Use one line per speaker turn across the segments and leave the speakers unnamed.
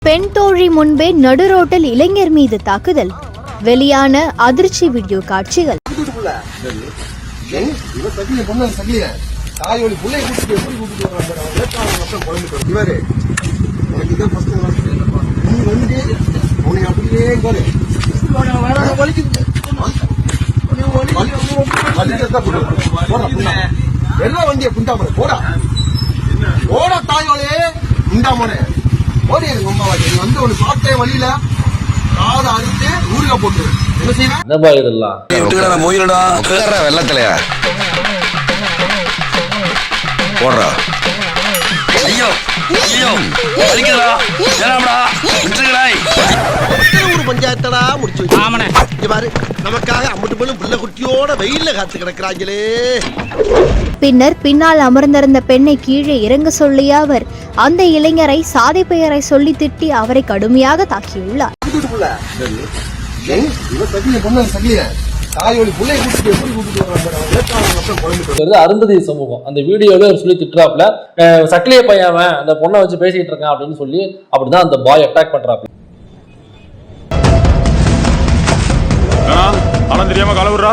பெண் தோழி முன்பே நடுரோட்டில் இளைஞர் மீது தாக்குதல். வெளியான அதிர்ச்சி வீடியோ காட்சிகள்.
வழியில காதை அறுத்து ஊருக போட்டு என்ன செய்வேன்?
வெள்ளத்திலையா போடுறா. ஐயோ ஐயோ
ஒரு பஞ்சாயத்தடா முடிச்சு பாரு. நமக்காக அம்பட்டு போலும் பிள்ளை குட்டியோட வெயில்ல காத்து கிடக்குறாங்களே.
பின்னர் பின்னால் அமர்ந்திருந்த பெண்ணை கீழே இறங்க சொல்லிய அவர் அந்த இளைஞரை சாதை பெயரை சொல்லி திட்டி அவரை கடுமையாக தாக்கியுள்ளார்.
அருந்ததி சமூகம் அந்த வீடியோல சொல்லி திட்டுறாப்ல, சக்கிலிய பையன் அந்த பொண்ணை வச்சு பேசிட்டு இருக்கான் அப்படின்னு சொல்லி அப்படிதான் அந்த பாய் அட்டாக் பண்றாப்ல.
தெரியாம கலவுறா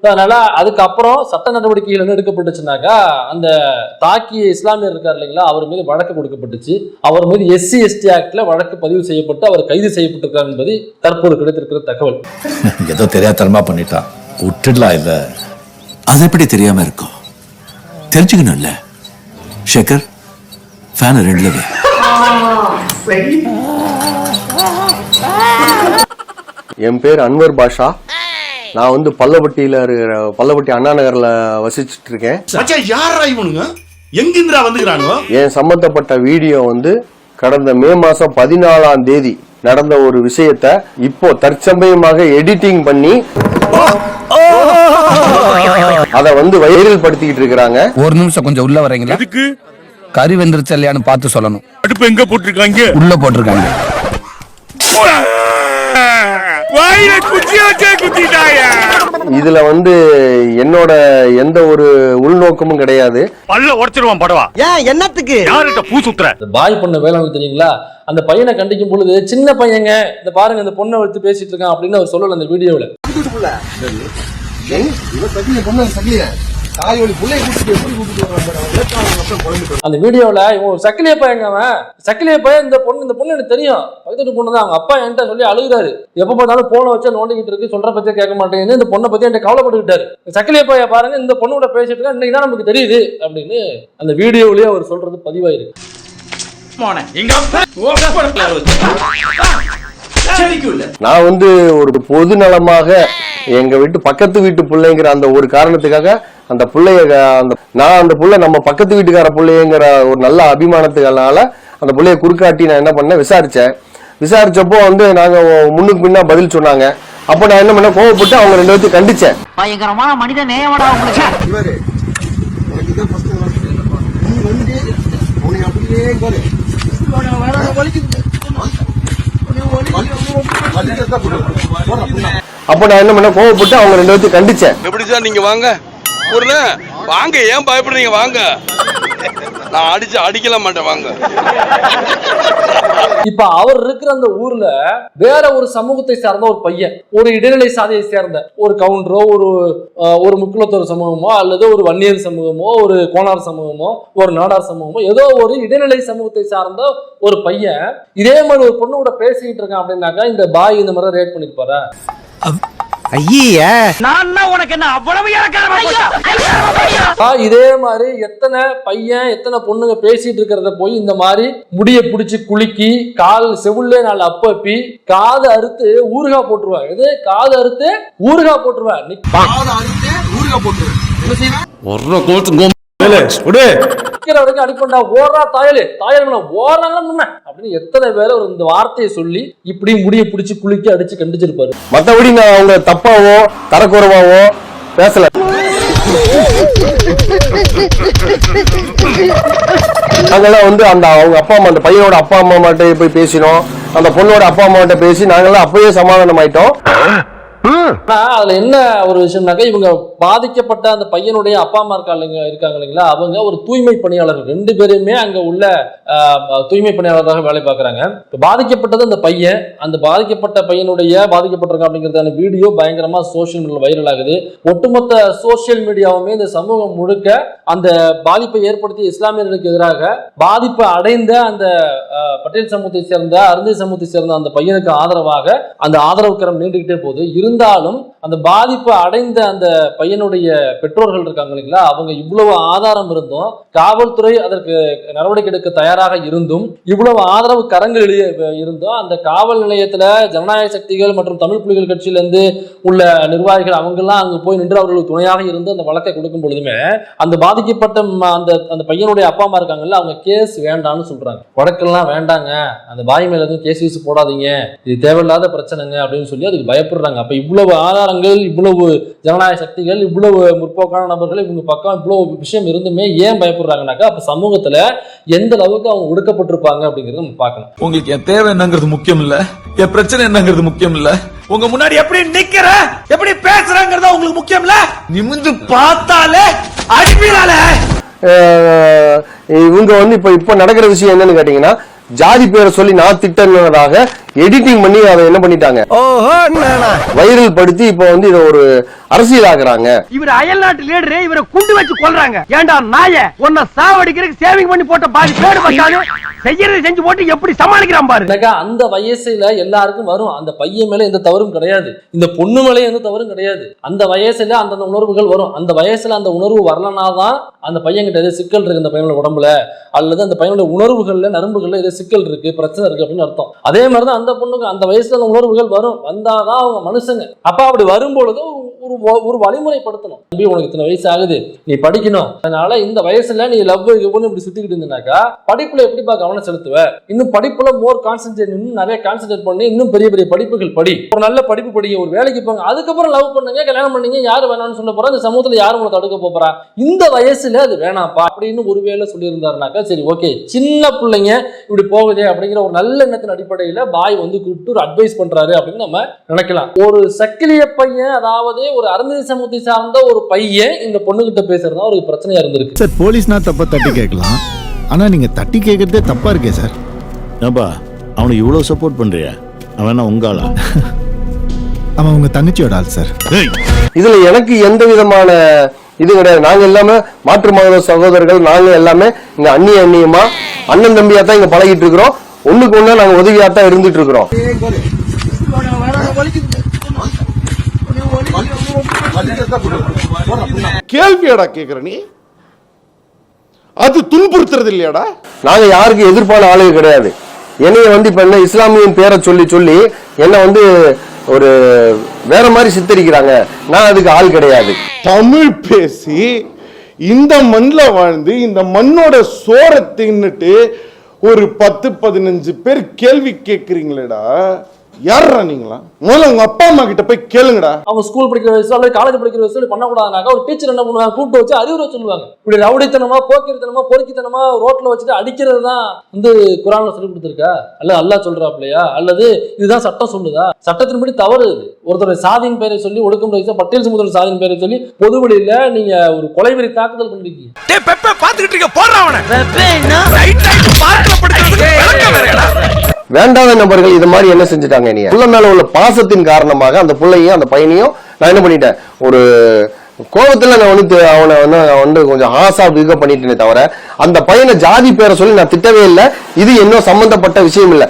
அதனால அதுக்கப்புறம் சட்ட நடவடிக்கைகள் எடுக்கப்பட்டுச்சுனாக்கா அந்த தாக்கிய இஸ்லாமியர் இருக்கார் இல்லைங்களா, அவர் மீது வழக்கு கொடுக்கப்பட்டுச்சு. அவர் மீது SC/ST ஆக்ட்ல வழக்கு பதிவு செய்யப்பட்டு அவர் கைது செய்யப்பட்டிருக்கார் என்பது தற்போது கிடைத்திருக்கிற தகவல்.
ஏதோ தெரியாதனமா பண்ணிட்டான், விட்டுடலாம். இல்ல அது எப்படி தெரியாம இருக்கும்? தெரிஞ்சுக்கணும்ல. ஷேகர் ஃபேன் ரெண்டுல
என் பேர் அன்வர் பாஷா. நான் பல்லவட்டி அண்ணா நகர்ல வசிச்சுட்டு இருக்கேன். என் சம்பந்தப்பட்ட வீடியோ கடந்த மே மாசம் 14ஆம் தேதி நடந்த ஒரு விஷயத்தை இப்போ தற்சமயமாக எடிட்டிங் பண்ணி அதை வைரல் படுத்திக்கிட்டு இருக்காங்க.
ஒரு நிமிஷம் கொஞ்சம் உள்ள வரீங்களா? கறி வெந்துருச்சு இல்லையான்னு பார்த்து சொல்லணும். அடுப்பு எங்க போட்டிருக்காங்க? உள்ள போட்டிருக்காங்க.
இதுல என்னோட எந்த ஒரு உள்நோக்கமும் கிடையாது.
என்னத்துக்கு
பாய் பொண்ணு வேலை தெரியுங்களா? அந்த பையனை கண்டிக்கும் பொழுது சின்ன பையங்க இந்த பாருங்க இந்த பொண்ணை வச்சு பேசிட்டு இருக்கான் அப்படின்னு அவர் சொல்லல அந்த வீடியோல. அந்த வீடியோல சக்கிலிய பையன் இந்த பொண்ணு எனக்கு தெரியும், பக்கத்து பொண்ணு தான். அவங்க அப்பா என்கிட்ட சொல்லி அழுகுறாரு, எப்ப பார்த்தாலும் போன வச்சா நோண்டிக்கிட்டு இருக்கு, சொல்ற பத்தியே கேட்க மாட்டேங்குது, இந்த பொண்ணை பத்தி என்கிட்ட கவலைப்பட்டுக்கிட்டாரு. சக்கிலிய பையன் பாருங்க இந்த பொண்ணோட பேசிட்டு இருக்கா, இன்னைக்கு தான் நமக்கு தெரியுது அப்படின்னு அந்த வீடியோலயே அவர் சொல்றது பதிவாயிருக்கு.
நான் ஒரு பொது நலமாக எங்க வீட்டு பக்கத்து வீட்டு பிள்ளைங்கிற அந்த ஒரு காரணத்துக்காக அந்த பிள்ளைய அந்த புள்ள நம்ம பக்கத்து வீட்டுக்கார பிள்ளைங்கிற ஒரு நல்ல அபிமானத்துனால அந்த பிள்ளைய குறுக்காட்டி நான் என்ன பண்ணேன், விசாரிச்சப்போ நாங்க முன்னுக்கு பின்னா பதில் சொன்னாங்க. அப்ப நான் என்ன பண்ண, கோவப்பட்டு அவங்க ரெண்டு பேர்த்தையும் கண்டிச்சேன்.
பயங்கரமான மனித நேயமடா உங்களுக்கு.
அப்ப நான் என்ன பண்ண, கோவப்பட்டு அவங்க ரெண்டு பேர்த்தையும் கண்டிச்சேன்.
எப்படி சார் நீங்க வாங்க வாங்க, ஏன் பயப்படுறீங்க? வாங்க, நான் அடிக்கல மாட்டேன், வாங்க.
இப்ப அவர் இருக்கிற அந்த ஊர்ல வேற ஒரு சமூகத்தை சார்ந்த ஒரு பையன், ஒரு இடைநிலை சாதியை சேர்ந்த ஒரு கவுண்டரோ ஒரு முக்குலத்தோர் சமூகமோ அல்லது ஒரு வன்னியர் சமூகமோ ஒரு கோனார் சமூகமோ ஒரு நாடார் சமூகமோ ஏதோ ஒரு இடைநிலை சமூகத்தை சார்ந்த ஒரு பையன் இதே மாதிரி ஒரு பொண்ணோட பேசிக்கிட்டு இருக்கான் அப்படின்னாக்கா இந்த பாய் இந்த மாதிரி ரேட் பண்ணிருப்பாரா? இதே மாதிரி எத்தனை பொண்ணுங்க பேசிட்டு இருக்கிறத போய் இந்த மாதிரி முடிய புடிச்சு குலுக்கி கால் செவுள்ளே நாள் அப்பி காது அறுத்து ஊறுகா போட்டுருவாங்க. இது காது அறுத்து ஊறுகா போட்டுருவேன். அடிப்பண்டா ஓடுறா தாயலு அப்படின்னு எத்தனை பேர் இந்த வார்த்தையை சொல்லி இப்படி முடிய பிடிச்சு குளிக்க அடிச்சு கண்டிச்சிருப்பாரு.
மத்தபடி நான் அவங்க தப்பாவோ தரக்குறவாவோ பேசல. நாங்கெல்லாம் அந்த அவங்க அப்பா அம்மா, அந்த பையனோட அப்பா அம்மா மட்டும் போய் பேசினோம், அந்த பொண்ணோட அப்பா அம்மா கிட்ட பேசி நாங்கெல்லாம் அப்பயே சமாதானம் ஆயிட்டோம்.
ஆனா அதுல என்ன ஒரு விஷயம்னாக்கா, இவங்க பாதிக்கப்பட்ட அந்த பையனுடைய அப்பா அம்மா இருக்காங்க இல்லைங்களா, அவங்க ஒரு தூய்மை பணியாளர்கள், 2 பேருமே அங்க உள்ள தூய்மை பணியாளராக வேலை பார்க்கறாங்க. பாதிக்கப்பட்டது அந்த பையன், அந்த பாதிக்கப்பட்ட பையனுடைய பாதிக்கப்பட்டிருக்காங்க அப்படிங்கிறதான வீடியோ பயங்கரமா சோசியல் மீடியாவில் வைரல் ஆகுது. ஒட்டுமொத்த சோசியல் மீடியாவுமே இந்த சமூகம் முழுக்க அந்த பாதிப்பை ஏற்படுத்திய இஸ்லாமியர்களுக்கு எதிராக பாதிப்பு அடைந்த அந்த பட்டேல் சமூகத்தை சேர்ந்த அருந்தி சமூகத்தை சேர்ந்த அந்த பையனுக்கு ஆதரவாக அந்த ஆதரவு கரம் நீண்டுகிட்டே போகுது. இருந்தாலும் அந்த பாதிப்பு அடைந்த அந்த பையனுடைய பெற்றோர்கள் இருக்காங்க இல்லைங்களா, அவங்க இவ்வளவு ஆதாரம் இருந்தும், காவல்துறை அதற்கு நடவடிக்கை எடுக்க தயாராக இருந்தும், இவ்வளவு ஆதரவு கரங்கள் இருந்தும், அந்த காவல் நிலையத்துல ஜனநாயக சக்திகள் மற்றும் தமிழ் புலிகள் கட்சியிலிருந்து உள்ள நிர்வாகிகள் அவங்க எல்லாம் அங்க போய் நின்று அவர்களுக்கு துணையாக இருந்து அந்த வழக்கை கொடுக்கும் பொழுதுமே அந்த பாதிக்கப்பட்ட அந்த பையனுடைய அப்பா அம்மா இருக்காங்கல்ல, அவங்க கேஸ் வேண்டாம்னு சொல்றாங்க. வழக்கெல்லாம் வேண்டாங்க, அந்த பாய் மேல எதுவும் கேஸ் வீசு போடாதீங்க, இது தேவையில்லாத பிரச்சனைங்க அப்படின்னு சொல்லி அதுக்கு பயப்படுறாங்க. அப்ப இவ்வளவு ஆதாரங்கள், இவ்வளவு ஜனநாயக சக்திகள், இவ்வளவு முற்போக்கான நபர்கள் இவங்க பக்கம் இவ்வளவு விஷயம் இருந்துமே ஏன் பயப்படுறாங்கனாக்கா, அப்ப சமூகத்துல எந்த அளவுக்கு அவங்க ஒடுக்கப்பட்டிருப்பாங்க அப்படிங்கறத நம்ம பார்க்கணும்.
உங்களுக்கு என் தேவை என்னங்கிறது முக்கியம் இல்ல, என் பிரச்சனை என்னங்கிறது முக்கியம் இல்ல, உங்க முன்னாடி எப்படி நிக்கிற எப்படி பேசுறங்கிறதா உங்களுக்கு முக்கியம் இல்ல, நிமிந்து பார்த்தாலே அடிப்பீரால.
இவங்க வந்து இப்ப நடக்கிற விஷயம் என்னன்னு கேட்டீங்கன்னா, ஜாதி பேரை சொல்லி நான் திட்டதாக எடிட்டிங் பண்ணி அதை என்ன பண்ணிட்டாங்க, வைரல் படுத்தி இப்ப வந்து இதை ஒரு அரசியல் ஆக்குறாங்க.
இவர் அயல் நாட்டு லீடரு, இவரை குண்டு வச்சு கொல்றாங்க. ஏண்டா நாய, உன்னை சாவடிக்கிறதுக்கு சேவிங் பண்ணி போட்ட பாதி பேடு பத்தாது, செய்யறது செஞ்சு போட்டு எப்படி சமாளிக்கிறான் பாரு.
அந்த வயசுல எல்லாருக்கும் வரும். அந்த பையன் மேல எந்த தவறும் கிடையாது, இந்த பொண்ணு மேல எந்த தவறும் கிடையாது. அந்த வயசுல அந்தந்த உணர்வுகள் வரும். அந்த வயசுல அந்த உணர்வு வரலனாதான் அந்த பையன் கிட்ட எது சிக்கல் இருக்கு, அந்த பையனோட உடம்புல அல்லது அந்த பையனோட உணர்வுகள்ல நரம்புகள்ல எது சிக்கல் இருக்கு, பிரச்சனை இருக்கு அப்படின்னு அர்த்தம். அதே மாதிரிதான் அந்த பொண்ணுக்கு அந்த வயசுல அந்த உணர்வுகள் வரும். வந்தாதான் அவங்க மனுஷங்க. அப்ப அப்படி வரும்பொழுது ஒரு வழிமுறைப்படுத்தணும். உனக்கு இத்தனை வயசு ஆகுது, நீ படிக்கணும், அதனால இந்த வயசுல நீ லவ் இப்படி சுத்திக்கிட்டு இருந்தாக்கா படிப்புல எப்படிப்பா கவனம் செலுத்துவ, இன்னும் படிப்புல மோர் கான்சென்ட்ரேட், இன்னும் நிறைய கான்சென்ட்ரேட் பண்ணி இன்னும் பெரிய பெரிய படிப்புகள் படி, ஒரு நல்ல படிப்பு படிங்க, ஒரு வேலைக்கு போங்க, அதுக்கப்புறம் லவ் பண்ணுங்க, கல்யாணம் பண்ணீங்க, யாரு வேணாம்னு சொல்ல போறா, இந்த சமூகத்துல யாரும் உங்களை தடுக்க போறா, இந்த வயசுல அது வேணாப்பா அப்படின்னு ஒருவேளை சொல்லி இருந்தாருனாக்கா சரி ஓகே, சின்ன பிள்ளைங்க இப்படி போகுதே அப்படிங்கிற ஒரு நல்ல எண்ணத்தின் அடிப்படையில பாய் வந்து கூப்பிட்டு ஒரு அட்வைஸ் பண்றாரு அப்படின்னு நம்ம நினைக்கலாம். ஒரு சக்கிலிய பையன், அதாவது ஒரு அருந்ததி சமூகத்தை சார்ந்த ஒரு பையன் இந்த பொண்ணுகிட்ட பேசுறதா ஒரு பிரச்சனையா இருந்திருக்கு.
சார் போலீஸ்னா தப்பா தட்டி கேட்கலாம், ஆனா நீங்க தட்டி கேட்கறதே தப்பா இருக்கே சார்.
ஏன்பா அவனுக்கு இவ்வளவு சப்போர்ட் பண்றியா? அவன் உங்காளா?
அவன் உங்க தங்கச்சியோட ஆள் சார்.
இதுல எனக்கு எந்த விதமான இது கிடையாது. நாங்க எல்லாமே மாற்று மத சகோதரர்கள், நாங்க எல்லாமே இங்க அந்நியமா அண்ணன் தம்பியா தான் இங்க பழகிட்டு இருக்கிறோம். ஒண்ணுக்கு ஒண்ணு நாங்க உதவியா தான் இருந்துட்டு இருக்கிறோம்.
கேள்வியாடா கேக்குற நீ, அது துன்புறுத்துறது இல்லையாடா?
நாங்க யாருக்கு எதிர்ப்பான ஆளுங்க கிடையாது. என்னைய வந்து இப்ப என்ன இஸ்லாமியின் பேரை சொல்லி சொல்லி என்ன வந்து ஒரு வேற மாதிரி சித்தரிக்கிறாங்க. நான் அதுக்கு ஆள் கிடையாது.
தமிழ் பேசி இந்த மண்ணில் வாழ்ந்து இந்த மண்ணோட சோரை தின்னுட்டு ஒரு 10-15 பேர் கேள்வி கேட்கிறீங்களேடா, யாரா நீங்களா? முதல்ல உங்க அப்பா அம்மா கிட்ட போய் கேளுங்கடா.
அவங்க ஸ்கூல் படிக்கிற வயசுல அல்லது காலேஜ் படிக்கிற வயசுல பண்ணக்கூடாதுனாக்கா ஒரு டீச்சர் என்ன பண்ணுவாங்க, கூப்பிட்டு வச்சு அறிவுரை சொல்லுவாங்க. இப்படி ரவுடித்தனமா, போக்கிரித்தனமா, பொறுக்கித்தனமா ரோட்ல வச்சுட்டு அடிக்கிறது தான் வந்து குர்ஆன்ல சொல்லி கொடுத்துருக்கா, அல்ல அல்லாஹ் சொல்றாப்லையா, அல்லது இதுதான் சட்டம் சொல்லுதா? சட்டத்தின்படி தவறு இது. ஒருத்தர் சாதியின் பேரை சொல்லி ஒடுக்குமுறை பட்டேல் சமூக சாதியின் பேரை சொல்லி பொதுவெளியில நீங்க ஒரு கொலைவெறி தாக்குதல் பண்ணிருக்கீங்க.
வேண்டாத நபர்கள் இது மாதிரி என்ன செஞ்சுட்டாங்க, நீ புள்ள மேல உள்ள பாசத்தின் காரணமாக அந்த புள்ளையும் அந்த பையனையும் நான் என்ன பண்ணிட்டேன், ஒரு கோபத்துல நான் வந்து அவனை வந்து கொஞ்சம் ஆசா பிக பண்ணிட்டேனே தவிர அந்த பையனை ஜாதி பேரை சொல்லி நான் திட்டவே இல்லை. இது இன்னும் சம்பந்தப்பட்ட விஷயம் இல்ல.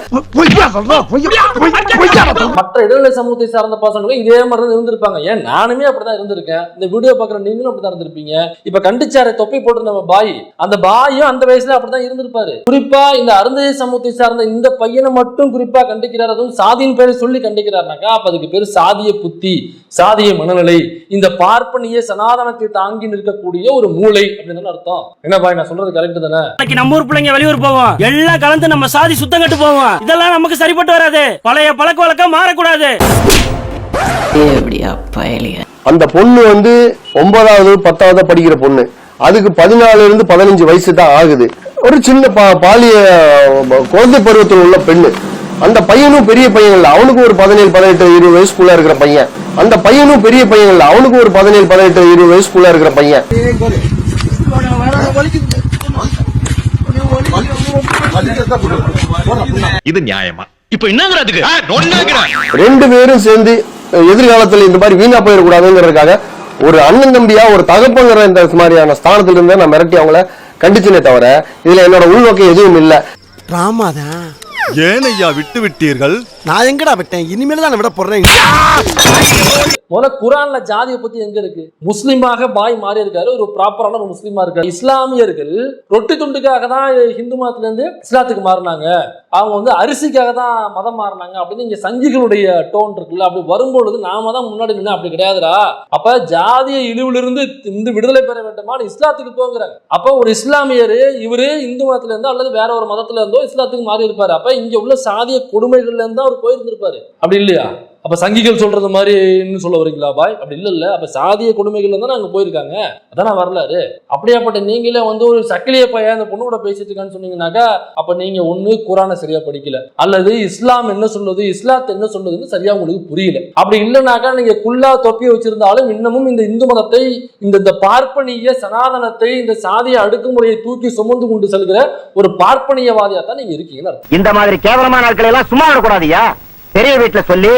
மற்ற இடைநிலை சமூகத்தை சார்ந்த பசங்களும் இதே மாதிரி இருந்திருப்பாங்க. ஏன் நானுமே அப்படிதான் இருந்திருக்கேன். இந்த வீடியோ பாக்குற நீங்களும் அப்படிதான் இருந்திருப்பீங்க. இப்ப கண்டிச்சார தொப்பி போட்டு நம்ம பாய், அந்த பாயும் அந்த வயசுல அப்படிதான் இருந்திருப்பாரு. குறிப்பா இந்த அருந்ததி சமூகத்தை சார்ந்த இந்த பையனை மட்டும் குறிப்பா கண்டிக்கிறார், அதுவும் சாதியின் பேரை சொல்லி கண்டிக்கிறாருனாக்கா அப்ப அதுக்கு பேரு சாதிய புத்தி, சாதிய மனநிலை, இந்த பார்ப்பனிய சனாதனத்தை தாங்கி நிற்கக்கூடிய ஒரு மூளை அப்படின்னு அர்த்தம். என்ன பாய் நான் சொல்றது கரெக்ட் தானே?
நம்ம ஊர் பிள்ளைங்க வெளியூர் போவோம், எல்லாம் கலந்து நம்ம சாதி சுத்தம் கட்டு போவோம். இதெல்லாம் நமக்கு சரிப்பட்டு வராது. பழைய பழக்க வழக்கம் மாறக்கூடாது.
அந்த பொண்ணு வந்து 9வது 10வது படிக்கிற பொண்ணு, அதுக்கு 14-15 வயசு தான் ஆகுது. ஒரு சின்ன பாலிய குழந்தை பருவத்தில் உள்ள பெண்ணு. அந்த பையனும் பெரிய பையன் இல்ல, அவனுக்கு ஒரு 17-18-20 வயசுக்குள்ள இருக்கிற பையன். அந்த பையனும் பெரிய பையன் இல்ல, அவனுக்கு ஒரு 17, 18, 20 வயசுக்குள்ள இருக்கிற பையன்.
இது நியாயமா? இப்ப என்னங்கிறதுக்கு
2 பேரும் சேர்ந்து எதிர்காலத்துல இந்த மாதிரி வீணா போயிடக்கூடாதுங்கிறதுக்காக ஒரு அண்ணன் தம்பியா ஒரு தகப்பங்கிற இந்த மாதிரியான ஸ்தானத்துல இருந்து நான் மிரட்டி அவங்கள கண்டிச்சனே தவிர இதுல என்னோட உள்நோக்கம் எதுவும் இல்ல.
ராமாதான்
ஏன் ஐயா விட்டு விட்டீர்கள்?
நான் எங்கடா விட்டேன்? இனிமேல் தான் விட போறேன்.
முதல்ல குரான்ல ஜாதியை பத்தி எங்க இருக்கு? முஸ்லீமாக பாய் மாறி இருக்காரு, ஒரு ப்ராப்பரான ஒரு முஸ்லீமா இருக்காரு. இஸ்லாமியர்கள் ரொட்டி துண்டுக்காக தான் ஹிந்து மதத்துல இருந்து இஸ்லாத்துக்கு மாறினாங்க, அவங்க வந்து அரிசிக்காக தான் மதம் மாறினாங்க அப்படின்னு இங்க சங்கிகளுடைய டோன் இருக்குல்ல. அப்படி வரும்பொழுது நாம தான் முன்னாடி நின்று அப்படி கிடையாதுடா. அப்ப ஜாதிய இழிவிலிருந்து இந்த விடுதலை பெற வேண்டுமான்னு இஸ்லாத்துக்கு போங்கிறாங்க. அப்ப ஒரு இஸ்லாமியர் இவரு இந்து மதத்துல இருந்தோ அல்லது வேற ஒரு மதத்துல இருந்தோ இஸ்லாத்துக்கு மாறி இருப்பாரு. அப்ப இங்க உள்ள சாதிய கொடுமைகள்ல இருந்து அவர் போயிருந்திருப்பாரு. அப்படி இல்லையா? அப்ப சங்கிகள் சொல்றது மாதிரி இன்னும் சொல்ல வரீங்களா பாய்? அப்படி இல்ல. அப்ப சாதிய கொடுமைகள் தான் அங்க போயிருக்காங்க, அதான் வரலாறு. அப்படியாப்பட்ட நீங்களே வந்து ஒரு சக்கிலிய பையன் அந்த பொண்ணு கூட பேசிட்டு இருக்கான்னு சொன்னீங்கன்னாக்கா அப்ப நீங்க ஒண்ணு குரானை சரியா படிக்கல, அல்லது இஸ்லாம் என்ன சொல்லுது, இஸ்லாத் என்ன சொல்லுதுன்னு சரியா உங்களுக்கு புரியல. அப்படி இல்லைனாக்கா நீங்க குல்லா தொப்பியை வச்சிருந்தாலும் இன்னமும் இந்த இந்து மதத்தை, இந்த பார்ப்பனிய சனாதனத்தை, இந்த சாதிய அடுக்குமுறையை தூக்கி சுமந்து கொண்டு செல்கிற ஒரு பார்ப்பனியவாதியா தான் நீங்க இருக்கீங்க.
இந்த மாதிரி கேவலமான ஆட்களை எல்லாம் சும்மா விடக்கூடாதியா? பெரிய வீட்டுல சொல்லி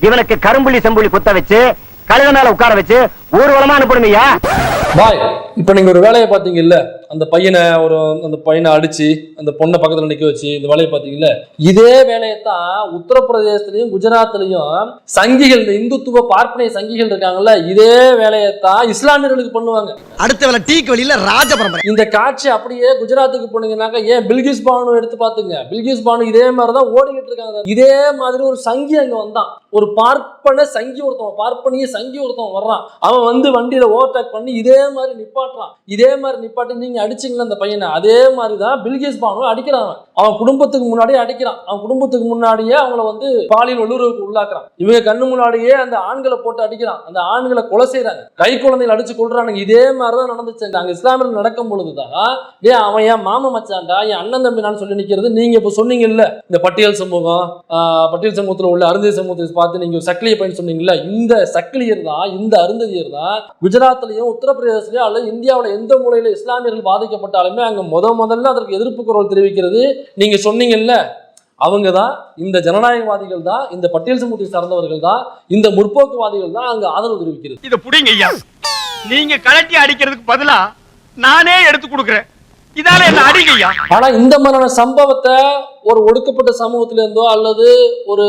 இவனுக்கு கரும்புள்ளி செம்புள்ளி குத்த வச்சு கழுத மேல உட்கார வச்சு ஊர்வலமா அனுப்பணுமையா?
பாய், இப்ப நீங்க ஒரு வேலையை பாத்தீங்கல்ல, அந்த பையனை அடிச்சு அந்த பொண்ணை பக்கத்துல நிக்க வச்சு இந்த வேலையை பாத்தீங்கல்ல, இதே வேலையைத்தான் உத்தரப்பிரதேசத்திலையும் குஜராத்லயும் சங்கிகள், இந்த இந்துத்துவ பார்ப்பனிய சங்கிகள் இருக்காங்கல்ல, இதே வேலையைத்தான் இஸ்லாமியர்களுக்கு பண்ணுவாங்க.
அடுத்த வேலை டீக்கு வெளியில ராஜபரம்பரை.
இந்த காட்சி அப்படியே குஜராத்துக்கு போனீங்கன்னாக்கா ஏன் பில்கிஸ் பானு எடுத்து பாத்துங்க, பில்கிஸ் பானு இதே மாதிரிதான் ஓடிக்கிட்டு இருக்காங்க. இதே மாதிரி ஒரு சங்கி அங்க வந்தான், ஒரு பார்ப்பன சங்கி ஒருத்தவன், பார்ப்பனிய சங்கி ஒருத்தவன் வர்றான். அவன் வந்து வண்டியில ஓவர்டேக் பண்ணி இதே மாதிரி நிப்பாட்டுறான். இதே மாதிரி நிப்பாட்டி நீங்க அடிச்சீங்களா அந்த பையனை, அதே மாதிரிதான் பில்கிஸ் பானு அடிக்கிறான். அவன் குடும்பத்துக்கு முன்னாடியே அடிக்கிறான். அவன் குடும்பத்துக்கு முன்னாடியே அவங்கள வந்து பாலியல் வல்லுறவுக்கு உள்ளாக்குறான். இவங்க கண்ணு முன்னாடியே அந்த ஆண்களை போட்டு அடிக்கிறான், அந்த ஆண்களை கொலை செய்யறாங்க, கை குழந்தைகள் அடிச்சு கொள்றானுங்க. இதே மாதிரிதான் நடந்துச்சு அங்க இஸ்லாமியர்கள் நடக்கும் பொழுதுதான் அவன் என் மாமன் மச்சான்டா, என் அண்ணன் தம்பி நான் சொல்லி நிக்கிறது. நீங்க இப்ப சொன்னீங்கல்ல இந்த பட்டியல் சமூகம், பட்டியல் சமூகத்துல உள்ள அருந்ததி சமூகத்தை பார்த்து நீங்க சக்கிலிய பையன் சொன்னீங்கல்ல, இந்த சக்கிலியர் தான், இந்த அருந்ததியர் தான் குஜராத்லயும் உத்தரப்பிரதேசலயும் அல்லது இந்தியாவில் எந்த மூலையில இஸ்லாமியர்கள் பாதிக்கப்பட்டாலுமே அங்க முதல்ல அதற்கு எதிர்ப்பு குரல் தெரிவிக்கிறது நீங்க சொன்னீங்கல்ல, அவங்க தான், இந்த ஜனநாயகவாதிகள் தான், இந்த பட்டியல் சமூகத்தை சார்ந்தவர்கள் தான், இந்த முற்போக்குவாதிகள் தான் அங்க ஆதரவு தெரிவிக்கிறது.
இத புடிங்க ஐயா, நீங்க கலட்டி அடிக்கிறதுக்கு பதிலா நானே எடுத்து கொடுக்கிறேன், இதால என்ன அடிங்க ஐயா.
ஆனா இந்த மாதிரியான சம்பவத்தை ஒரு ஒடுக்கப்பட்ட சமூகத்தில இருந்தோ அல்லது ஒரு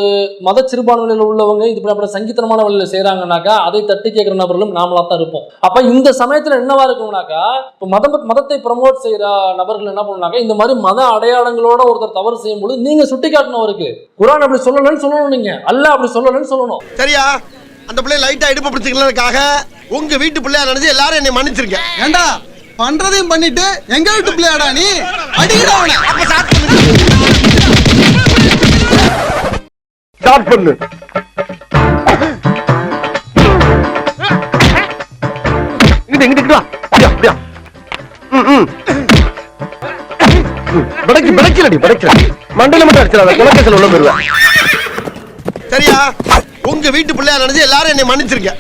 மத சிறுபான்மையில உள்ளவங்க இது சங்கீதனமான வழியில செய்யறாங்கன்னாக்கா அதை தட்டி கேட்கிற நபர்களும் நாமளா தான் இருப்போம். அப்ப இந்த சமயத்துல என்னவா இருக்கும்னாக்கா, இப்ப மதத்தை ப்ரமோட் செய்யற நபர்கள் என்ன பண்ணுனாக்கா, இந்த மாதிரி மத அடையாளங்களோட ஒருத்தர் தவறு செய்யும் பொழுது நீங்க சுட்டி காட்டணவருக்கு குர்ஆன் அப்படி சொல்லலன்னு சொல்லணும், நீங்க அல்லாஹ் அப்படி சொல்லலன்னு சொல்லணும்.
சரியா? அந்த பிள்ளை லைட்டா இடுப்பு பிடிச்சிக்கிறதுக்காக உங்க வீட்டு பிள்ளையா நினைச்சு எல்லாரும் என்னை மன்னிச்சிருக்கேன். ஏண்டா பண்றதையும் பண்ணிட்டு எங்க வீட்டு பிள்ளையாடா நீ? அடிடா அவனை. அப்ப
ஸ்டார்ட் பண்ணு. இங்கிட்டு வா. அப்படியா? படைக்கல மண்டல மட்டும் அடிச்சிடாத, குலக்கேசல் உள்ள போயிருவேன்.
சரியா? உங்க வீட்டு பிள்ளையா நினைச்சு எல்லாரும் என்னை மன்னிச்சிருக்கேன்.